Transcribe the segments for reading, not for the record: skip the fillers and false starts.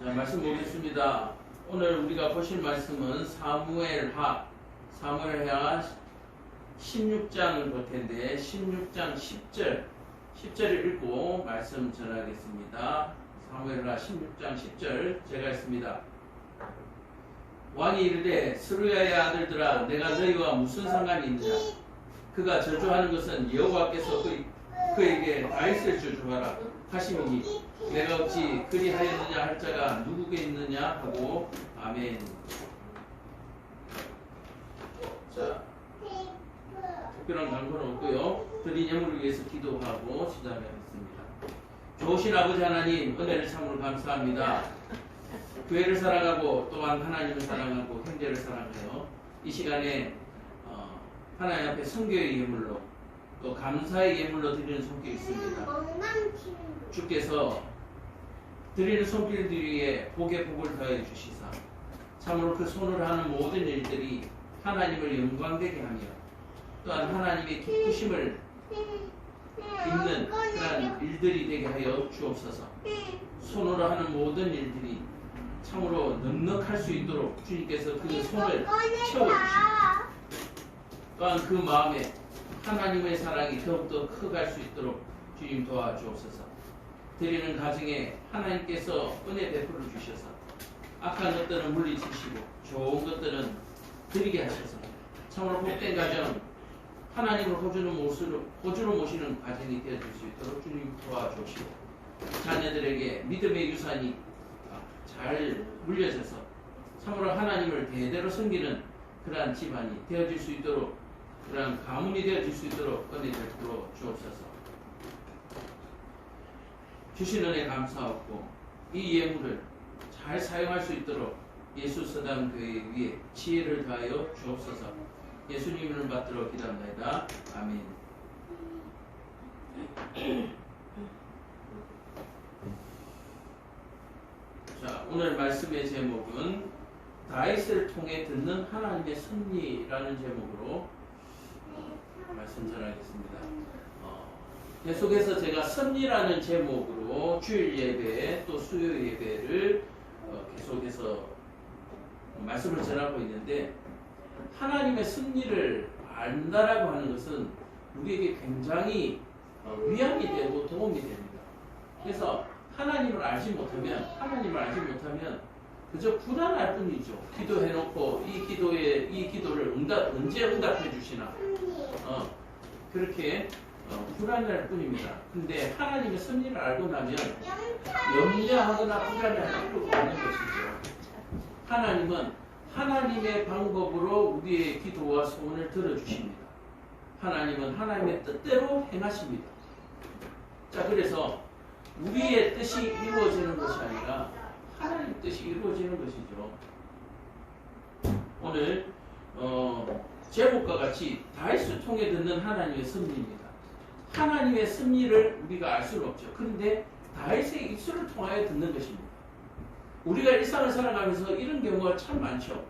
자, 말씀 보겠습니다. 오늘 우리가 보실 말씀은 사무엘하 16장을 볼 텐데 16장 10절 읽고 말씀 전하겠습니다. 사무엘하 16장 10절 제가 읽습니다. 왕이 이르되 스루야의 아들들아 내가 너희와 무슨 상관이 있느냐. 그가 저주하는 것은 여호와께서 그에게 다윗을 저주하라 하시니 내가 어찌 그리하였느냐 할 자가 누구게 있느냐 하고. 아멘. 자, 특별한 강조는 없고요. 드린 예물을 위해서 기도하고 시작하겠습니다. 좋으신 아버지 하나님, 은혜를 참으로 감사합니다. 교회를 사랑하고 또한 하나님을 사랑하고 형제를 사랑하여 이 시간에 하나님 앞에 성교의 예물로 또 감사의 예물로 드리는 손길이 있습니다. 주께서 드리는 손길들 위에 복에 복을 더해 주시사 참으로 그 손으로 하는 모든 일들이 하나님을 영광되게 하며 또한 하나님의 기쁘심을 입는 그런 일들이 되게 하여 주옵소서. 손으로 하는 모든 일들이 참으로 넉넉할 수 있도록 주님께서 그 손을 채워주시고 또한 그 마음에 하나님의 사랑이 더욱더 커갈 수 있도록 주님 도와주옵소서. 드리는 가정에 하나님께서 은혜 베풀어 주셔서 악한 것들은 물리치시고 좋은 것들은 드리게 하셔서 참으로 복된 가정, 하나님을 호주로 모시는 가정이 되어줄 수 있도록 주님 도와주시고 자녀들에게 믿음의 유산이 잘 물려져서 참으로 하나님을 대대로 섬기는 그러한 집안이 되어질 수 있도록, 그러한 가문이 되어질 수 있도록 은혜 베풀어 주옵소서. 주신 은혜 감사하고 이 예물을 잘 사용할 수 있도록 예수 서당 교회 위에 지혜를 더하여 주옵소서. 예수님을 받들어 기도합니다. 아멘. 자, 오늘 말씀의 제목은 다윗을 통해 듣는 하나님의 섭리라는 제목으로 말씀 전하겠습니다. 계속해서 제가 섭리라는 제목으로 주일 예배 또 수요 예배를 계속해서 말씀을 전하고 있는데, 하나님의 섭리를 안다라고 하는 것은 우리에게 굉장히 위안이 되고 도움이 됩니다. 그래서 하나님을 알지 못하면 그저 불안할 뿐이죠. 기도해놓고 이 기도를 언제 응답해 주시나 그렇게 불안할 뿐입니다. 근데 하나님의 섭리를 알고 나면 염려하거나 불안할 필요가 없는 것이죠. 하나님은 하나님의 방법으로 우리의 기도와 소원을 들어주십니다. 하나님은 하나님의 뜻대로 행하십니다. 자, 그래서 우리의 뜻이 이루어지는 것이 아니라 하나님의 뜻이 이루어지는 것이죠. 오늘 제목과 같이 다윗을 통해 듣는 하나님의 섭리입니다. 하나님의 섭리를 우리가 알 수는 없죠. 그런데 다윗의 입술을 통하여 듣는 것입니다. 우리가 일상을 살아가면서 이런 경우가 참 많죠.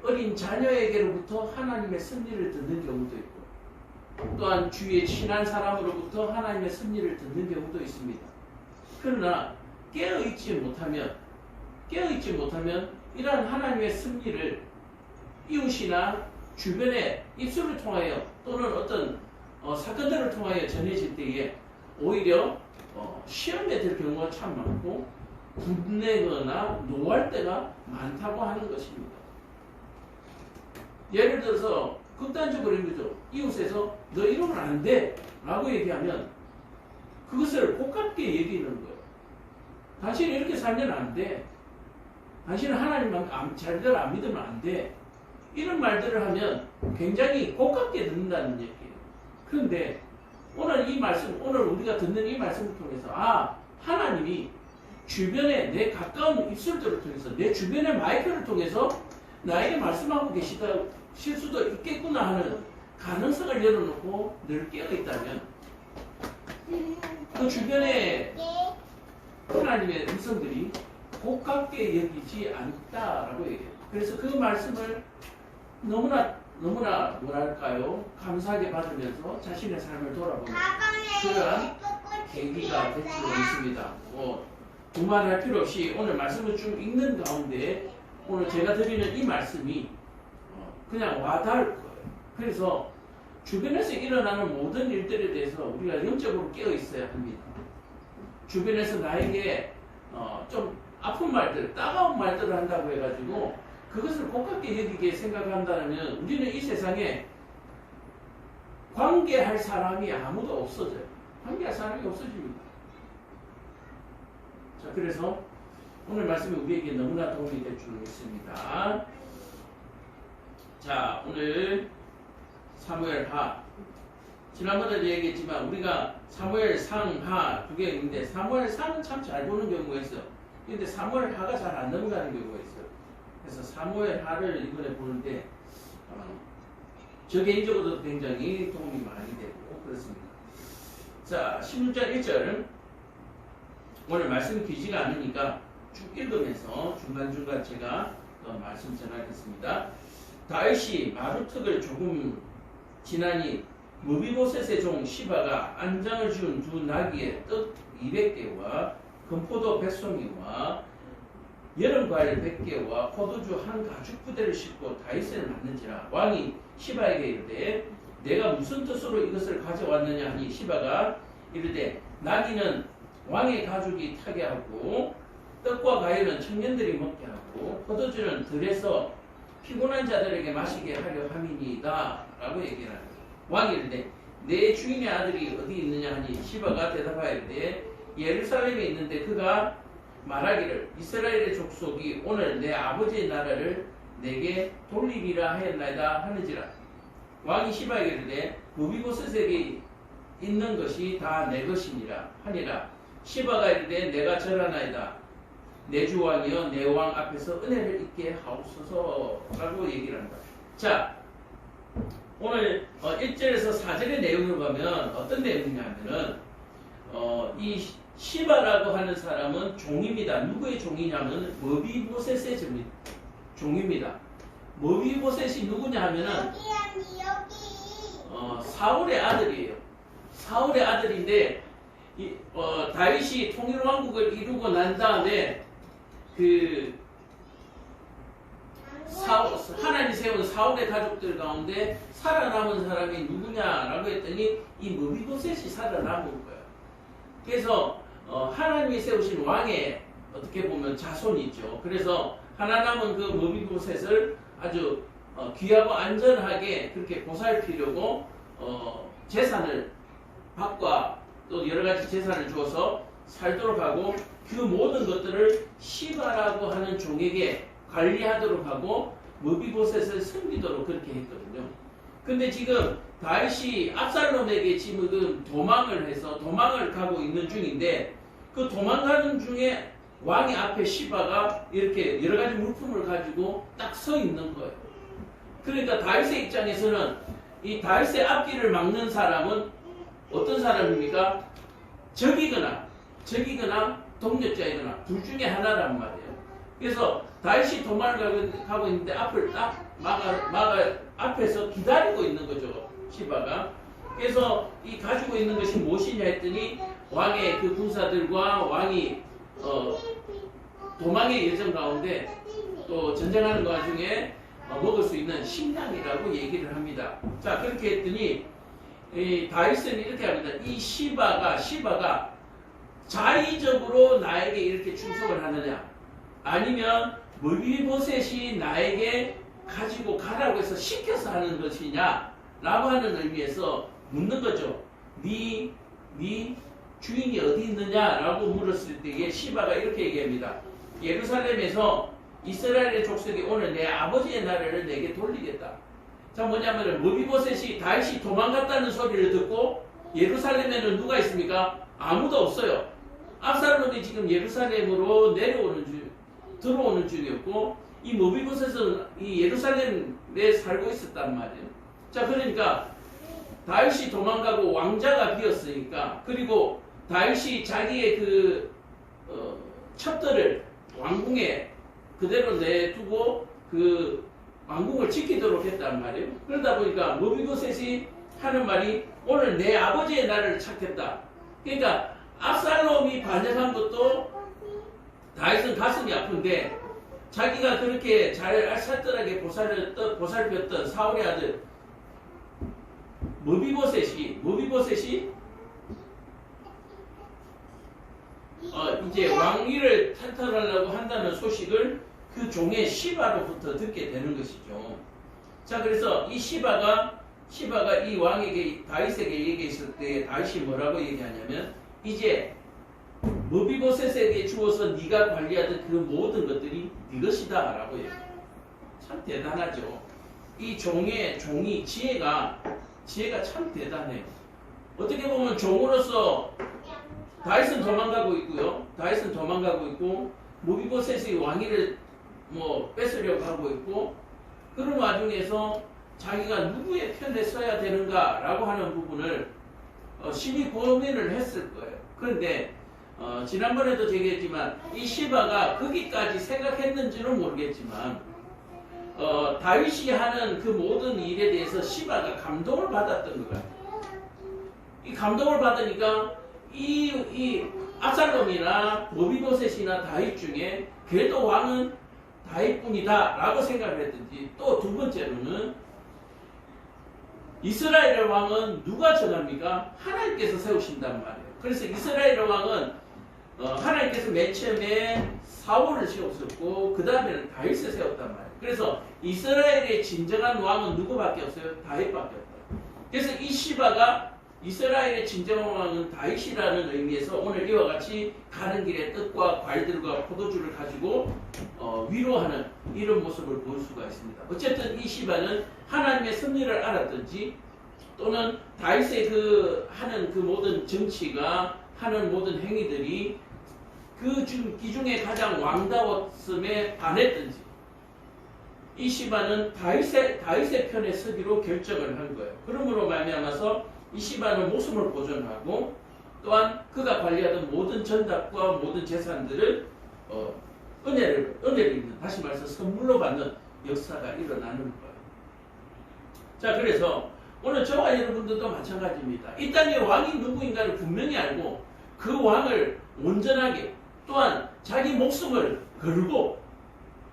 어린 자녀에게로부터 하나님의 섭리를 듣는 경우도 있고, 또한 주위의 친한 사람으로부터 하나님의 섭리를 듣는 경우도 있습니다. 그러나 깨어있지 못하면 이러한 하나님의 섭리를 이웃이나 주변의 입술을 통하여 또는 어떤 사건들을 통하여 전해질 때에 오히려 시험에 들 경우가 참 많고 분내거나 노할 때가 많다고 하는 것입니다. 예를 들어서 극단적으로 이런 거죠. 이웃에서 너 이러면 안 돼 라고 얘기하면 그것을 고깝게 얘기하는 거예요. 당신이 이렇게 살면 안 돼. 당신은 하나님만 제대로 안 믿으면 안 돼. 이런 말들을 하면 굉장히 고깝게 듣는다는 얘기예요. 그런데 오늘 우리가 듣는 이 말씀을 통해서 하나님이 주변에 내 가까운 입술들을 통해서 내 주변의 마이크를 통해서 나에게 말씀하고 계실 수도 있겠구나 하는 가능성을 열어놓고 늘 깨어있다면 그 주변에 하나님의 음성들이 고깝게 여기지 않다라고 얘기해요. 그래서 그 말씀을 너무나 뭐랄까요, 감사하게 받으면서 자신의 삶을 돌아보는 그러한 계기가 될 수 있습니다. 두말할 필요 없이 오늘 말씀을 쭉 읽는 가운데 오늘 제가 드리는 이 말씀이 그냥 와닿을 거예요. 그래서 주변에서 일어나는 모든 일들에 대해서 우리가 영적으로 깨어 있어야 합니다. 주변에서 나에게 좀 아픈 말들, 따가운 말들을 한다고 해가지고 그것을 고깝게 여기게 생각한다면 우리는 이 세상에 관계할 사람이 아무도 없어져요. 관계할 사람이 없어집니다. 자, 그래서 오늘 말씀이 우리에게 너무나 도움이 될 줄 믿습니다. 자, 오늘 사무엘하. 지난번에도 얘기했지만 우리가 사무엘상하 두 개 있는데 사무엘상은 참 잘 보는 경우가 있어요. 근데 사무엘하가 잘 안 넘어가는 경우가 있어요. 그래서 사무엘하를 이번에 보는데 저 개인적으로도 굉장히 도움이 많이 되고 그렇습니다. 자, 16장 1절 오늘 말씀이 길지가 않으니까 쭉 읽으면서 중간중간 제가 말씀 전하겠습니다. 다윗이 마루특을 조금 지나니 무비보셋의 종 시바가 안장을 지은 두 나귀의 떡 200개와 금포도 100송이와 여름과일 100개와 포도주 한 가죽 부대를 싣고 다윗을 맞는지라. 왕이 시바에게 이르되 내가 무슨 뜻으로 이것을 가져왔느냐 하니 시바가 이르되 나귀는 왕의 가죽이 타게 하고 떡과 과일은 청년들이 먹게 하고 포도주는 들에서 피곤한 자들에게 마시게 하려 함이니이다 라고 얘기를 합니다. 왕이 이르되 내 주인의 아들이 어디 있느냐 하니 시바가 대답하였되 예루살렘에 있는데 그가 말하기를 이스라엘의 족속이 오늘 내 아버지의 나라를 내게 돌리리라 하였나이다 하는지라. 왕이 시바에게 이르되 무비보셋에게 있는 것이 다 내 것이니라 하니라. 시바가 이르되 내가 절하나이다. 내 주 왕이여 내 왕 앞에서 은혜를 잊게 하옵소서 라고 얘기를 합니다. 자, 오늘 1절에서 4절의 내용을 보면 어떤 내용이냐면은 이 시바라고 하는 사람은 종입니다. 누구의 종이냐면 무비보셋의 종입니다. 무비보셋이 누구냐 하면은 사울의 아들이에요. 사울의 아들인데 다윗이 통일왕국을 이루고 난 다음에 하나님이 세운 사울의 가족들 가운데 살아남은 사람이 누구냐라고 했더니 이 무비보셋이 살아남은 거예요. 그래서 하나님이 세우신 왕의 어떻게 보면 자손이죠. 그래서 하나 남은 그 무비보셋을 아주 귀하고 안전하게 그렇게 보살피려고 재산을 밭과 또 여러 가지 재산을 주어서 살도록 하고 그 모든 것들을 시바라고 하는 종에게 관리하도록 하고 무비보셋을 섬기도록 그렇게 했거든요. 근데 지금 다윗이 압살롬에게 지금 도망을 가고 있는 중인데 그 도망가는 중에 왕의 앞에 시바가 이렇게 여러 가지 물품을 가지고 딱 서 있는 거예요. 그러니까 다윗의 입장에서는 이 다윗의 앞길을 막는 사람은 어떤 사람입니까? 적이거나 동력자이거나 둘 중에 하나란 말이에요. 그래서 다윗이 도망을 가고 있는데 앞을 딱 앞에서 기다리고 있는 거죠. 시바가. 그래서 이 가지고 있는 것이 무엇이냐 했더니 왕의 그 군사들과 왕이 도망의 예정 가운데 또 전쟁하는 와중에 먹을 수 있는 식량이라고 얘기를 합니다. 자, 그렇게 했더니 다윗은 이렇게 합니다. 이 시바가 자의적으로 나에게 이렇게 충성을 하느냐 아니면 무비보셋이 나에게 가지고 가라고 해서 시켜서 하는 것이냐 라고 하는 의미에서 묻는 거죠. 네 주인이 어디 있느냐 라고 물었을 때에 시바가 이렇게 얘기합니다. 예루살렘에서 이스라엘의 족속이 오늘 내 아버지의 나라를 내게 돌리겠다. 자, 뭐냐면 무비보셋이 다윗이 도망갔다는 소리를 듣고 예루살렘에는 누가 있습니까? 아무도 없어요. 압살롬이 지금 예루살렘으로 들어오는 중이었고 이 무비보셋은 이 예루살렘에 살고 있었단 말이에요. 자, 그러니까 다윗이 도망가고 왕자가 비었으니까 그리고 다윗이 자기의 첩들을 왕궁에 그대로 내두고 그 왕궁을 지키도록 했단 말이에요. 그러다 보니까 무비보셋이 하는 말이 오늘 내 아버지의 나라를 찾겠다. 그러니까 압살롬이 반역한 것도 다윗은 가슴이 아픈데 자기가 그렇게 잘 살뜰하게 보살폈던 사울의 아들 머비보셋이 이제 왕위를 탈탈하려고 한다는 소식을 그 종의 시바로부터 듣게 되는 것이죠. 자, 그래서 이 시바가 이 왕에게 다윗에게 얘기했을 때 다윗이 뭐라고 얘기하냐면 이제 머비보셋에게 주어서 네가 관리하던 그 모든 것들이 네 것이다 라고 얘기해요. 참 대단하죠. 이 종이 지혜가 참 대단해요. 어떻게 보면 종으로서 다윗은 도망가고 있고 머비보셋이 왕위를 뺏으려고 하고 있고 그런 와중에서 자기가 누구의 편에 서야 되는가라고 하는 부분을 심히 고민을 했을 거예요. 그런데 지난번에도 얘기했지만 이 시바가 거기까지 생각했는지는 모르겠지만 다윗이 하는 그 모든 일에 대해서 시바가 감동을 받았던 것 같아요. 이 감동을 받으니까 이 압살롬이나 머비보셋이나 다윗 중에 그래도 왕은 다윗뿐이다 라고 생각을 했든지 또 두 번째로는 이스라엘의 왕은 누가 정합니까? 하나님께서 세우신단 말이에요. 그래서 이스라엘의 왕은 하나님께서 맨 처음에 사울을 세웠었고 그 다음에는 다윗을 세웠단 말이에요. 그래서 이스라엘의 진정한 왕은 누구밖에 없어요? 다윗밖에 없다. 그래서 이 시바가 이스라엘의 진정한 왕은 다윗이라는 의미에서 오늘 이와 같이 가는 길에 떡과 과일들과 포도주를 가지고 위로하는 이런 모습을 볼 수가 있습니다. 어쨌든 이 시바는 하나님의 섭리를 알았든지 또는 다윗의 하는 그 모든 정치가 하는 모든 행위들이 그 기중에 가장 왕다웠음에 반했든지 이 시바는 다윗의 편에 서기로 결정을 한 거예요. 그러므로 말미암아서 이 시바는 목숨을 보존하고 또한 그가 관리하던 모든 전답과 모든 재산들을 은혜를 입는, 다시 말해서 선물로 받는 역사가 일어나는 거예요. 자, 그래서 오늘 저와 여러분들도 마찬가지입니다. 이 땅의 왕이 누구인가를 분명히 알고 그 왕을 온전하게 또한 자기 목숨을 걸고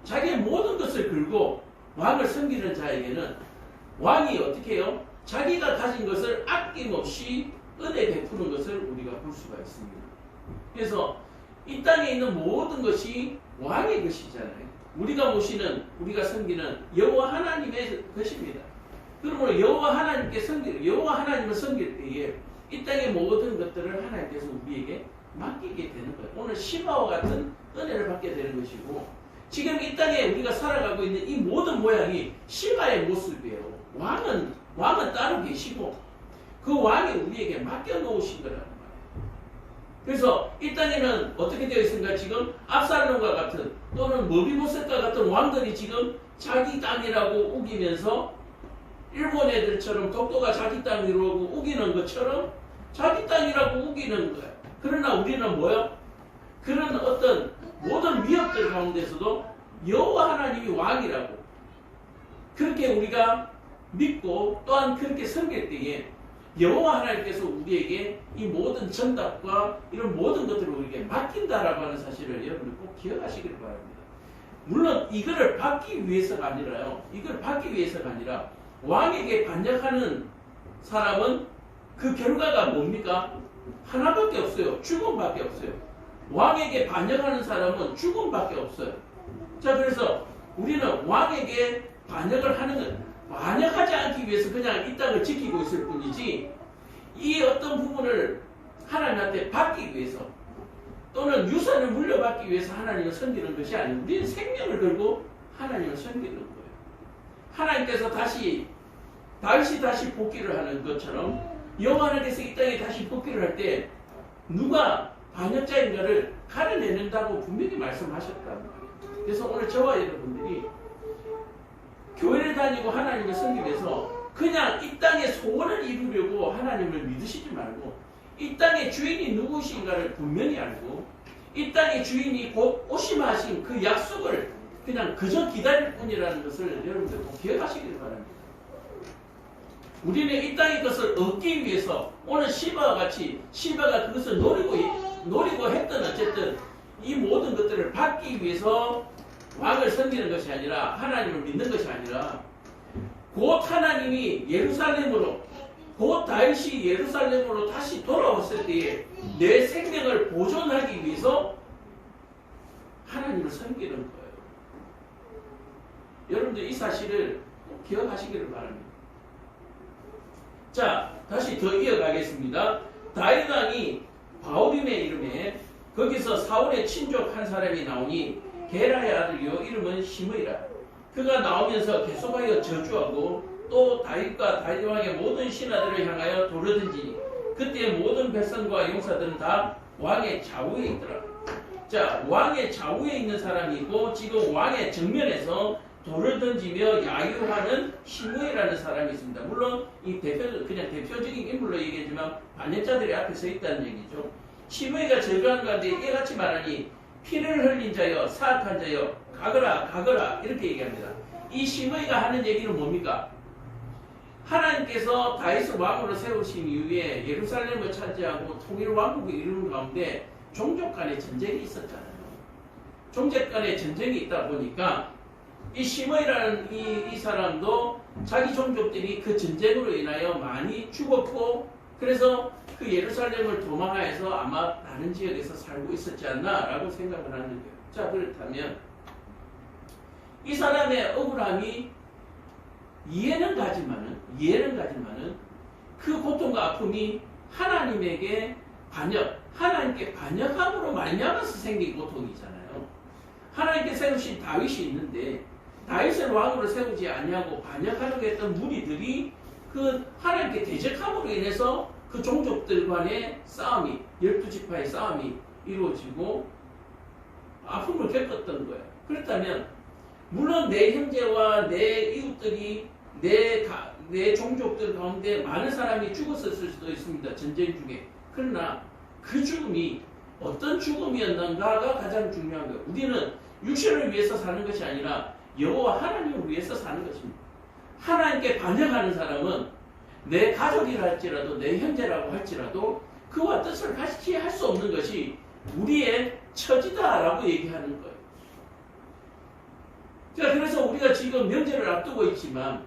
자기의 모든 것을 걸고 왕을 섬기는 자에게는 왕이 어떻게 해요? 자기가 가진 것을 아낌없이 은혜 베푸는 것을 우리가 볼 수가 있습니다. 그래서 이 땅에 있는 모든 것이 왕의 것이잖아요. 우리가 섬기는 여호와 하나님의 것입니다. 그러므로 여호와 하나님을 섬길 때에 이 땅의 모든 것들을 하나님께서 우리에게 맡기게 되는 거예요. 오늘 시바와 같은 은혜를 받게 되는 것이고 지금 이 땅에 우리가 살아가고 있는 이 모든 모양이 시바의 모습이에요. 왕은 따로 계시고 그 왕이 우리에게 맡겨놓으신 거라는 말이에요. 그래서 이 땅에는 어떻게 되어 있습니까? 지금 압살롬과 같은 또는 머비보셋과 같은 왕들이 지금 자기 땅이라고 우기면서 일본 애들처럼 독도가 자기 땅이라고 우기는 것처럼 자기 땅이라고 우기는 거예요. 그러나 우리는 뭐요? 그런 어떤 모든 위협들 가운데서도 여호와 하나님이 왕이라고 그렇게 우리가 믿고 또한 그렇게 섬길 때에 여호와 하나님께서 우리에게 이 모든 전답과 이런 모든 것들을 우리에게 맡긴다라고 하는 사실을 여러분들 꼭 기억하시길 바랍니다. 물론 이거를 받기 위해서가 아니라 왕에게 반역하는 사람은 그 결과가 뭡니까? 하나밖에 없어요. 죽음밖에 없어요. 왕에게 반역하는 사람은 죽음밖에 없어요. 자, 그래서 우리는 왕에게 반역을 하는 것, 반역하지 않기 위해서 그냥 이 땅을 지키고 있을 뿐이지 이 어떤 부분을 하나님한테 받기 위해서 또는 유산을 물려받기 위해서 하나님을 섬기는 것이 아니고 우리는 생명을 걸고 하나님을 섬기는 거예요. 하나님께서 다윗이 다시 복귀를 하는 것처럼 여호와 하나님께서 이 땅에 다시 복귀를 할 때 누가 반역자인가를 가려내는다고 분명히 말씀하셨단 말이에요. 그래서 오늘 저와 여러분들이 교회를 다니고 하나님을 섬기기 위해서 그냥 이 땅의 소원을 이루려고 하나님을 믿으시지 말고 이 땅의 주인이 누구신가를 분명히 알고 이 땅의 주인이 곧 오시마 하신 그 약속을 그냥 그저 기다릴 뿐이라는 것을 여러분들 꼭 기억하시길 바랍니다. 우리는 이 땅의 것을 얻기 위해서 오늘 시바와 같이 시바가 그것을 노리고 했던 어쨌든 이 모든 것들을 받기 위해서 왕을 섬기는 것이 아니라 하나님을 믿는 것이 아니라 곧 하나님이 예루살렘으로 곧 다윗이 예루살렘으로 다시 돌아왔을 때에 내 생명을 보존하기 위해서 하나님을 섬기는 거예요. 여러분들 이 사실을 꼭 기억하시기를 바랍니다. 자, 다시 더 이어가겠습니다. 다윗 왕이 바오림의 이름에 거기서 사울의 친족 한 사람이 나오니 게라의 아들이요 이름은 시므이라. 그가 나오면서 계속하여 저주하고 또 다윗과 다윗 왕의 모든 신하들을 향하여 돌을 던지니 그때 모든 백성과 용사들은 다 왕의 좌우에 있더라. 자, 왕의 좌우에 있는 사람이 있고 지금 왕의 정면에서 돌을 던지며 야유하는 시므이라는 사람이 있습니다. 물론 이 그냥 대표적인 인물로 얘기하지만 반역자들이 앞에 서 있다는 얘기죠. 시므이가 저주하는 가운데 이에 같이 말하니 피를 흘린 자여 사악한 자여 가거라 가거라 이렇게 얘기합니다. 이 시므이가 하는 얘기는 뭡니까? 하나님께서 다윗을 왕으로 세우신 이후에 예루살렘을 차지하고 통일 왕국을 이루는 가운데 종족 간의 전쟁이 있었잖아요. 종족 간의 전쟁이 있다 보니까 이 시므이라는 이 사람도 자기 종족들이 그 전쟁으로 인하여 많이 죽었고 그래서 그 예루살렘을 도망하여서 아마 다른 지역에서 살고 있었지 않나 라고 생각을 하는 거예요. 자, 그렇다면 이 사람의 억울함이 이해는 가지만은 그 고통과 아픔이 하나님께 반역함으로 말미암아서 생긴 고통이잖아요. 하나님께 세우신 다윗이 있는데 다윗을 왕으로 세우지 아니하고 반역하려고 했던 무리들이 그 하나님께 대적함으로 인해서 그 종족들 간의 싸움이 12지파의 싸움이 이루어지고 아픔을 겪었던 거예요. 그렇다면 물론 내 형제와 내 이웃들이 내 종족들 가운데 많은 사람이 죽었을 수도 있습니다. 전쟁 중에. 그러나 그 죽음이 어떤 죽음이었는가가 가장 중요한 거예요. 우리는 육신을 위해서 사는 것이 아니라 여호와 하나님을 위해서 사는 것입니다. 하나님께 반역하는 사람은 내 가족이라 할지라도 내 형제라고 할지라도 그와 뜻을 같이 할 수 없는 것이 우리의 처지다라고 얘기하는 거예요. 자, 그래서 우리가 지금 명절을 앞두고 있지만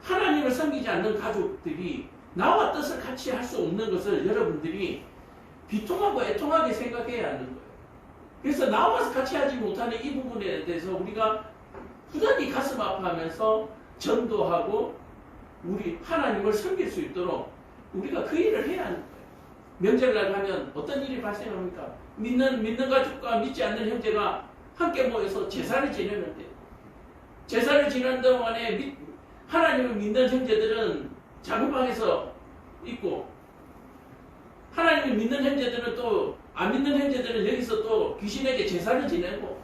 하나님을 섬기지 않는 가족들이 나와 뜻을 같이 할 수 없는 것을 여러분들이 비통하고 애통하게 생각해야 하는 거예요. 그래서 나와 같이 하지 못하는 이 부분에 대해서 우리가 부단히 가슴 아파하면서 전도하고 우리 하나님을 섬길 수 있도록 우리가 그 일을 해야 하는 거예요. 명절날 가면 어떤 일이 발생합니까? 믿는 가족과 믿지 않는 형제가 함께 모여서 제사를 지내는데 제사를 지내는 동안에 하나님을 믿는 형제들은 작은 방에서 있고 하나님을 믿는 형제들은 또 안 믿는 형제들은 여기서 또 귀신에게 제사를 지내고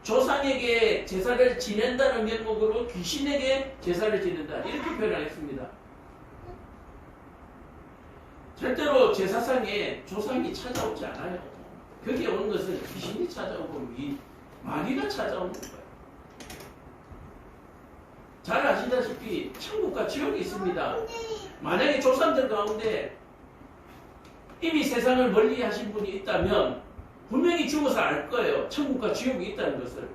조상에게 제사를 지낸다는 명목으로 귀신에게 제사를 지낸다 이렇게 표현하겠습니다. 절대로 제사상에 조상이 찾아오지 않아요. 거기에 오는 것은 귀신이 찾아오고 마귀가 찾아오는 거예요. 잘 아시다시피 천국과 지옥이 있습니다. 만약에 조상들 가운데 이미 세상을 멀리 하신 분이 있다면 분명히 죽어서 알 거예요. 천국과 지옥이 있다는 것을.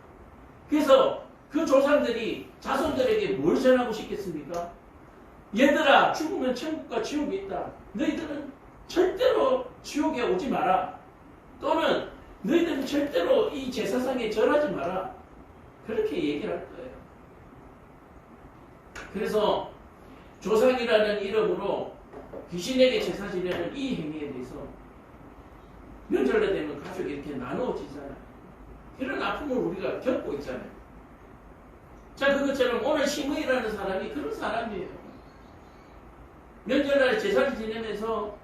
그래서 그 조상들이 자손들에게 뭘 전하고 싶겠습니까? 얘들아, 죽으면 천국과 지옥이 있다. 너희들은 절대로 지옥에 오지 마라. 또는 너희들은 절대로 이 제사상에 절하지 마라. 그렇게 얘기를 할 거예요. 그래서 조상이라는 이름으로 귀신에게 제사 지내는 이 행위에 대해서 명절날 되면 가족이 이렇게 나누어지잖아요. 이런 아픔을 우리가 겪고 있잖아요. 자, 그것처럼 오늘 시므이라는 사람이 그런 사람이에요. 명절날 제사를 지내면서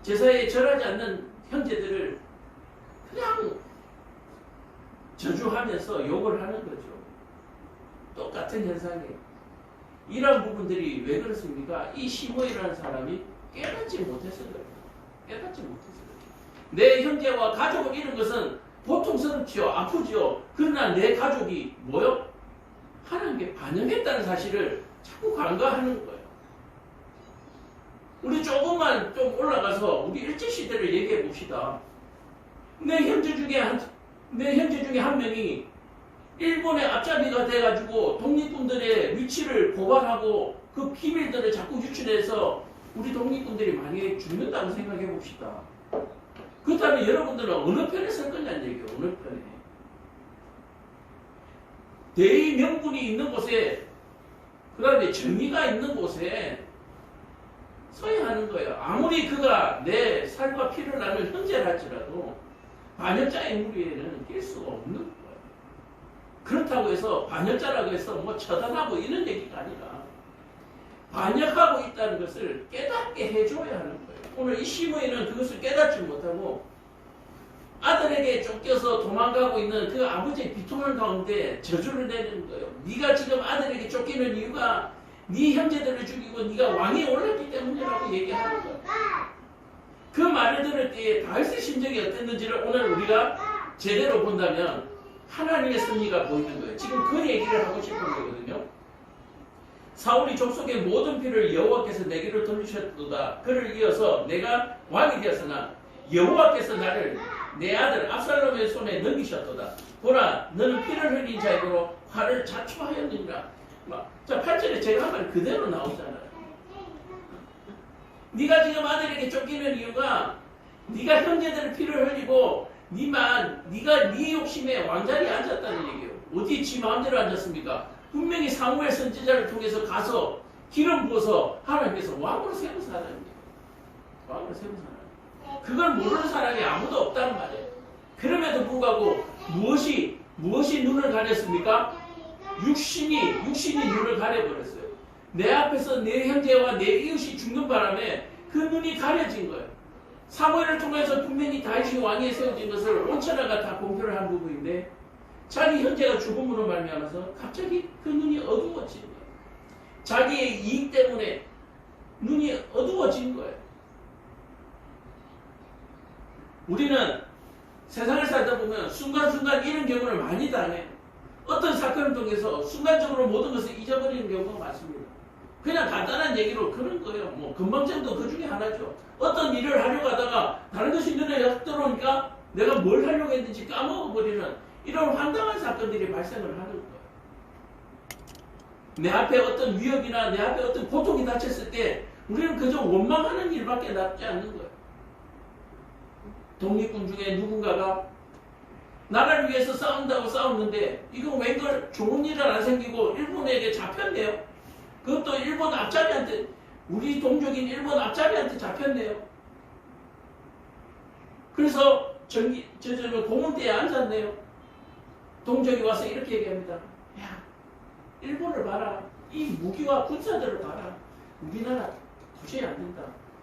제사에 절하지 않는 형제들을 그냥 저주하면서 욕을 하는 거죠. 똑같은 현상이에요. 이런 부분들이 왜 그렇습니까? 이 시므이라는 사람이 깨닫지 못해서 그래요. 깨닫지 못해서 그래요. 내 형제와 가족을 잃은 것은 고통스럽지요. 아프지요. 그러나 내 가족이 뭐요? 하나님께 반영했다는 사실을 자꾸 간과하는 거예요. 우리 조금만 좀 올라가서 우리 일제시대를 얘기해 봅시다. 내 형제 중에 한 명이 일본의 앞잡이가 돼가지고 독립군들의 위치를 고발하고 그 비밀들을 자꾸 유출해서 우리 독립군들이 만약에 죽는다고 생각해 봅시다. 그렇다면 여러분들은 어느 편에 설 거냐는 얘기예요. 어느 편에. 대의 명분이 있는 곳에, 그 다음에 정의가 있는 곳에 서야 하는 거예요. 아무리 그가 내 살과 피를 나눌 형제랄지라도 반역자의 무리에는 낄 수가 없는 거예요. 그렇다고 해서 반역자라고 해서 뭐 처단하고 이런 얘기가 아니라 반역하고 있다는 것을 깨닫게 해줘야 하는 거예요. 오늘 이 시므이는 그것을 깨닫지 못하고 아들에게 쫓겨서 도망가고 있는 그 아버지의 비통한 가운데 저주를 내리는 거예요. 네가 지금 아들에게 쫓기는 이유가 네 형제들을 죽이고 네가 왕에 올랐기 때문이라고 얘기하는 거예요. 그 말을 들을 때 다윗의 심정이 어땠는지를 오늘 우리가 제대로 본다면 하나님의 섭리가 보이는 거예요. 지금 그 얘기를 하고 싶은 거거든요. 사울이 족속의 모든 피를 여호와께서 내게로 돌리셨도다. 그를 이어서 내가 왕이 되었으나 여호와께서 나를 내 아들 압살롬의 손에 넘기셨도다. 보라, 너는 피를 흘린 자에게로 화를 자초하였느니라. 자, 8절에 제가 한 말 그대로 나오잖아요. 네가 지금 아들에게 쫓기는 이유가 네가 형제들의 피를 흘리고 네가 네 욕심에 왕자리에 앉았다는 얘기예요. 어디 지 마음대로 앉았습니까? 분명히 사무엘 선지자를 통해서 가서 기름 부어서 하나님께서 왕으로 세운 사람입니다. 왕으로 세운 사람. 그걸 모르는 사람이 아무도 없다는 말이에요. 그럼에도 불구하고 무엇이 눈을 가렸습니까? 육신이 눈을 가려버렸어요. 내 앞에서 내 형제와 내 이웃이 죽는 바람에 그 눈이 가려진 거예요. 사무엘을 통해서 분명히 다윗이 왕위에 세워진 것을 온천하가 다 공표를 한 부분인데 자기 형제가 죽음으로 말미암아서 갑자기 그 눈이 어두워진 거예요. 자기의 이익 때문에 눈이 어두워진 거예요. 우리는 세상을 살다 보면 순간순간 이런 경우를 많이 당해요. 어떤 사건을 통해서 순간적으로 모든 것을 잊어버리는 경우가 많습니다. 그냥 간단한 얘기로 그런 거예요. 뭐 건방증도 그 중에 하나죠. 어떤 일을 하려고 하다가 다른 것이 눈에 역 들어오니까 내가 뭘 하려고 했는지 까먹어버리는 이런 황당한 사건들이 발생을 하는 거예요. 내 앞에 어떤 위협이나 내 앞에 어떤 고통이 닥쳤을 때 우리는 그저 원망하는 일밖에 남지 않는 거예요. 독립군 중에 누군가가 나라를 위해서 싸운다고 싸웠는데 이거 웬걸 좋은 일은 안 생기고 일본에게 잡혔네요. 그것도 일본 앞잡이한테, 우리 동족인 일본 앞잡이한테 잡혔네요. 그래서 공원대에 앉았네요. 동족이 와서 이렇게 얘기합니다. 야, 일본을 봐라. 이 무기와 군사들을 봐라. 우리나라 도저히 안 된다.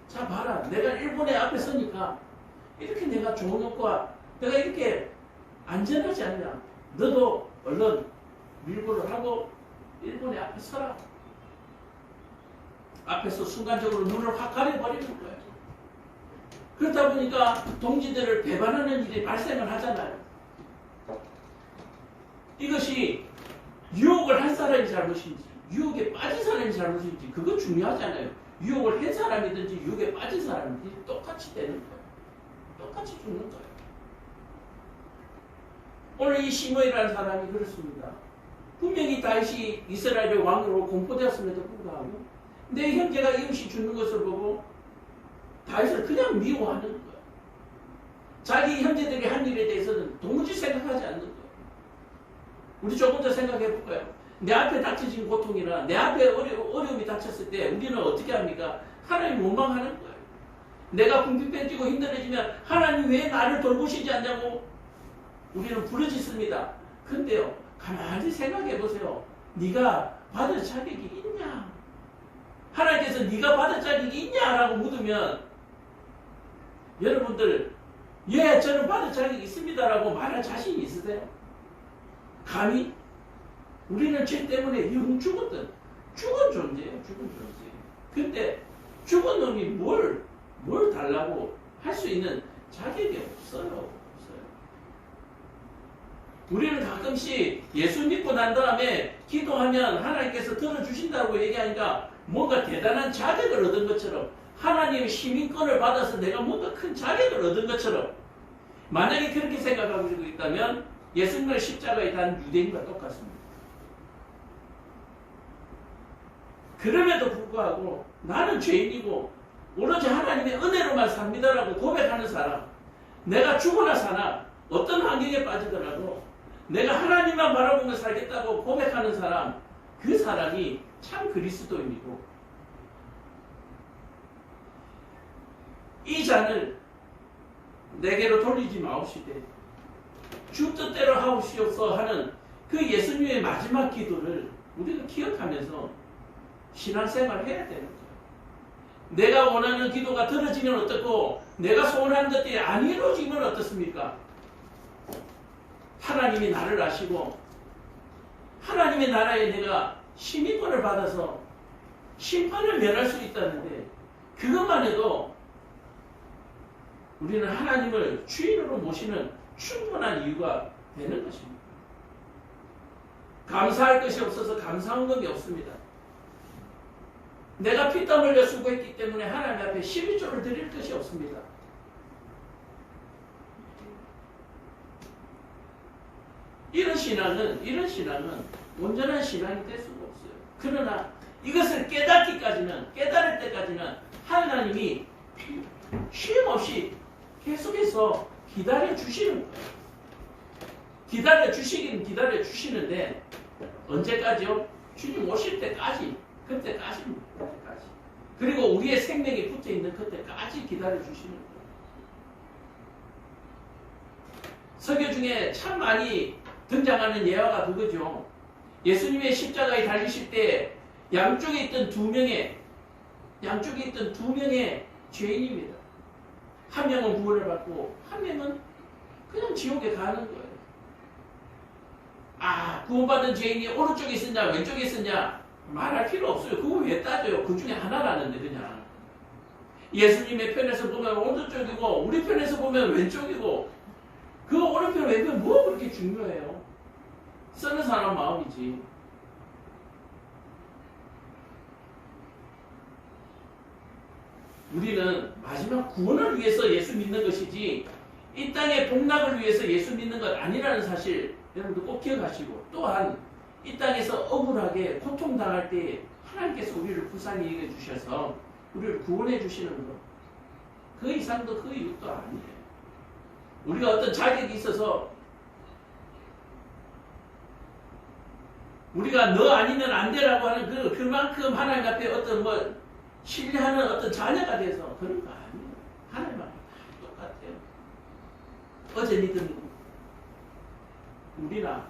자, 봐라. 내가 일본의 앞에 서니까 이렇게 내가 좋은 것과 내가 이렇게 안전하지 않냐. 너도 얼른 밀고를 하고 일본의 앞에 서라. 앞에서 순간적으로 눈을 확 가려버리는 거예요. 그렇다 보니까 동지들을 배반하는 일이 발생을 하잖아요. 이것이 유혹을 한 사람이 잘못인지 유혹에 빠진 사람이 잘못인지 그거 중요하잖아요. 유혹을 한 사람이든지 유혹에 빠진 사람이든지 똑같이 되는 거예요. 똑같이 죽는 거예요. 오늘 이 시므이라는 사람이 그렇습니다. 분명히 다윗이 이스라엘의 왕으로 공포되었음에도 불구하고 내 형제가 이웃이 죽는 것을 보고 다윗을 그냥 미워하는 거예요. 자기 형제들이 한 일에 대해서는 도무지 생각하지 않는 거예요. 우리 조금 더 생각해 볼까요? 내 앞에 닥쳐진 고통이나 내 앞에 어려움이 닥쳤을 때 우리는 어떻게 합니까? 하나님 원망하는 거예요. 내가 궁핍해 뛰고 힘들어지면 하나님 왜 나를 돌보시지 않냐고 우리는 부르짖습니다. 근데요, 가만히 생각해 보세요. 네가 받을 자격이 있냐? 하나님께서 네가 받을 자격이 있냐라고 묻으면 여러분들 예, 저는 받을 자격이 있습니다라고 말할 자신이 있으세요? 감히? 우리는 죄 때문에 영 죽었던 죽은 존재예요. 죽은 존재. 근데 죽은 놈이 뭘 달라고 할 수 있는 자격이 없어요. 우리는 가끔씩 예수 믿고 난 다음에 기도하면 하나님께서 들어주신다고 얘기하니까 뭔가 대단한 자격을 얻은 것처럼 하나님의 시민권을 받아서 내가 뭔가 큰 자격을 얻은 것처럼 만약에 그렇게 생각하고 있다면 예수님을 십자가에 단 유대인과 똑같습니다. 그럼에도 불구하고 나는 죄인이고 오로지 하나님의 은혜로만 삽니다라고 고백하는 사람, 내가 죽으나 사나 어떤 환경에 빠지더라도 내가 하나님만 바라보며 살겠다고 고백하는 사람, 그 사람이 참 그리스도인이고 이 잔을 내게로 돌리지 마옵시되 주 뜻대로 하옵시옵소서 하는 그 예수님의 마지막 기도를 우리가 기억하면서 신앙생활을 해야 되는 거예요. 내가 원하는 기도가 들어지면 어떻고 내가 소원하는 것들이 안 이루어지면 어떻습니까? 하나님이 나를 아시고 하나님의 나라에 내가 시민권을 받아서 심판을 면할 수 있다는데 그것만 해도 우리는 하나님을 주인으로 모시는 충분한 이유가 되는 것입니다. 감사할 것이 없어서 감사한 것이 없습니다. 내가 피땀 흘려 수고했기 때문에 하나님 앞에 12조를 드릴 것이 없습니다. 이런 신앙은 온전한 신앙이 될 수가 없어요. 그러나 이것을 깨달을 때까지는 하나님이 쉼없이 계속해서 기다려 주시는 거예요. 기다려 주시는데 언제까지요? 주님 오실 때까지, 그때까지입니다. 그때까지. 그리고 우리의 생명이 붙어 있는 그때까지 기다려 주시는 거예요. 설교 중에 참 많이 등장하는 예화가 그거죠. 예수님의 십자가에 달리실 때 양쪽에 있던 두 명의 죄인입니다. 한 명은 구원을 받고 한 명은 그냥 지옥에 가는 거예요. 구원받은 죄인이 오른쪽에 있었냐 왼쪽에 있었냐 말할 필요 없어요. 그거 왜 따져요? 그 중에 하나라는데 그냥. 예수님의 편에서 보면 오른쪽이고 우리 편에서 보면 왼쪽이고 그 오른편 왼편 뭐 그렇게 중요해요? 쓰는 사람 마음이지. 우리는 마지막 구원을 위해서 예수 믿는 것이지 이 땅의 복락을 위해서 예수 믿는 것 아니라는 사실 여러분들 꼭 기억하시고, 또한 이 땅에서 억울하게 고통당할 때 하나님께서 우리를 불쌍히 여겨 주셔서 우리를 구원해 주시는 것, 그 이상도 그 이유도 아니에요. 우리가 어떤 자격이 있어서 우리가 너 아니면 안 되라고 하는 그만큼 하나님 앞에 어떤 신뢰하는 어떤 자녀가 돼서 그런 거 아니에요. 하나님 앞에 다 똑같아요. 어제 믿은 우리나